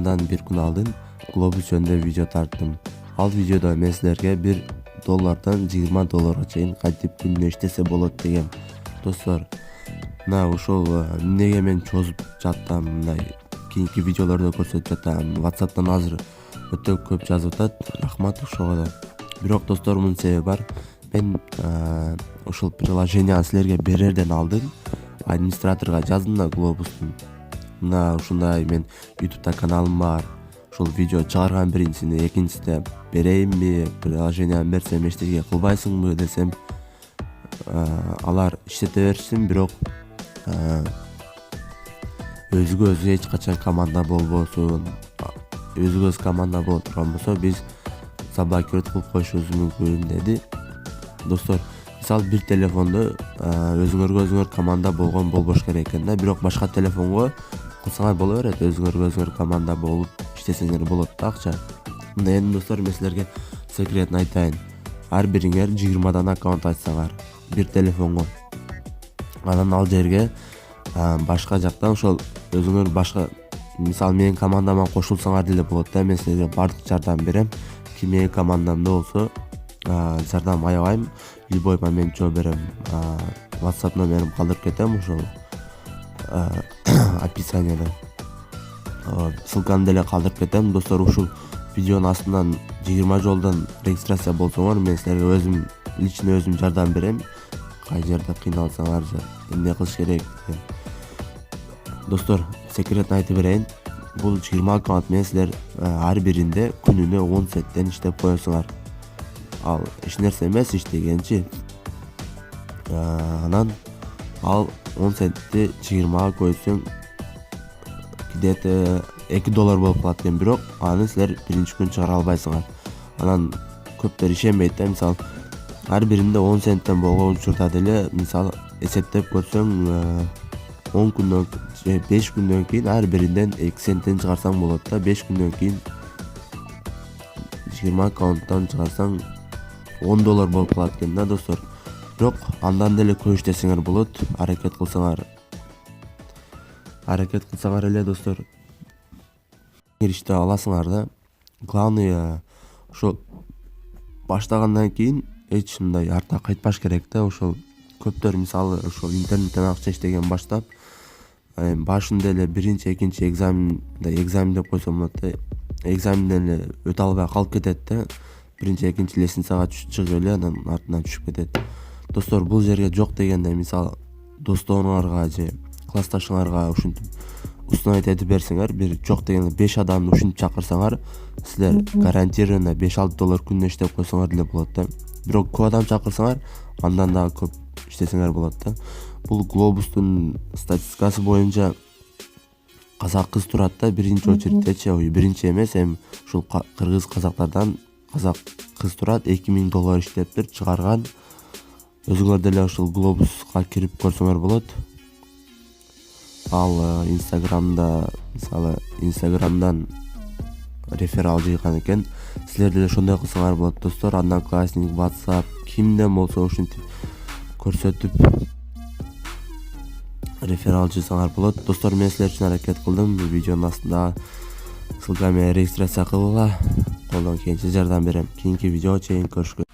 мындан бир күн алдын Globus жөнүндө видео тарттым. Ал видеодо мен силерге $1 $20 чейин кантип күнүнө иштесе болот дегем. Достор, мына ошол эмнеге мен чозуп жаттым, мындай кийинки видеолордо көрсөтүп жатам. WhatsApp'тан азыр өтө көп жазып атат. Рахмат ошого да. Бирок достор, мунун себеби бар. Мен ошол приложенияны силерге берерден алдын администраторго жаздым да Globus'тун. Мына ушундай мен YouTube'да каналым бар. Ошол видео чыгарган биринчисине, экинчисине берейинби, приложенияны берсем эчтеке кылбайсыңбы десем, алар иштете беришсин, бирок өзгө өзү эч качан команда болбосун. Өзгө команда боло турган болсо биз заблокировать кылып коюшубуз мүмкүн деди. Достор, мисалы бир телефондо өзүңөр команда болгон болбош керек экен да, бирок башка телефонго кылсаңар боло берет, өзүңөр команда болуп иштесеңер болот да акча. Мына эми достор, мен силерге секретин айтайын. Ар бириңер 20 аккаунт ачсаңар бир телефонго, анан ал жерге башка жактан ошол өзүңөр башка, мисалы менин командама кошулсаңар деле болот да. Мен силерге бардык жардам берем. Ким менин командамда болсо жардам аябайм, любой момент жооп берем. WhatsApp номерим калдырып кетем ошол описанияда. Ссылканы деле калдырып кетем. Достор, ушул видеонун астынан 20 жолдон регистрация болсоңор, мен силерге өзүм лично өзүм жардам берем. Кай жерде кыйналсаңар, эмне кылыш керек деген. Достор, секретин айтып берейин. Бул 20 аккаунт менен силер ар биринде күнүнө 10 сеттен иштеп коесуңар. Ал эч нерсе эмес иштегенчи. Анан ал 10 сентти 20га койсоң где-то $2 болуп калат экен, бирок аны силер биринчи күн чыгара албайсыңар. Анан көптөр ишенбейт да, мисалы ар биринде 10 центтен болгон учурда деле, мисалы эсептеп көрсөң 10 күндөн 5 күндөн кийин ар биринден 2 центтен чыгарсаң болот да. 5 күндөн кийин 20 аккаунттан чыгарсаң $10 болуп калат экен да, достор. Бирок андан деле көп иштесеңер болот, аракет кылсаңар эле, достор, иштей аласыңар да. Главное ошол баштагандан кийин эч мындай артка кайтпаш керек да. Ошол көптөр мисалы ошол интернеттен акча иштеген баштап башында эле биринчи, экинчи экзамен деп койсом болот да. Экзаменден эле өтө албай калып кетет да. Биринчи, экинчи лестницага чыгып эле анан артынан түшүп кетет. Достор, бул жерге жок дегенде, мисалы досторуңарга же классташыңарга ушинтип установить этип берсеңер, бир жок дегенде 5 адамды ушинтип чакырсаңар, силер гарантированно $5-6 күнүнө иштеп койсоңор деле болот да. Бирок көп адам чакырсаңар, андан дагы көп иштесеңер болот да. Бул Globus'тун статистикасы боюнча казак кыз турат да, биринчи очередтечи. Биринчи эмес, эми ушул кыргыз казактардан казак кыз турат, $2000 иштептир, чыгарган. Өзүңөр деле ушул Globus'ка кирип көрсөңөр болот. Ал Instagram'дан реферал жыйган экен. Силер деле ошондой кылсаңар болот, достор. Одноклассник, WhatsApp, кимден болсо ушинтип көрсөтүп реферал жыйсаңар болот. Достор, мен силер үчүн аракет кылдым. Видеонун астында ссылка менен регистрация кылгыла. Колдон келишинче жардам берем. Кийинки видеого чейин көрүшкөнчө.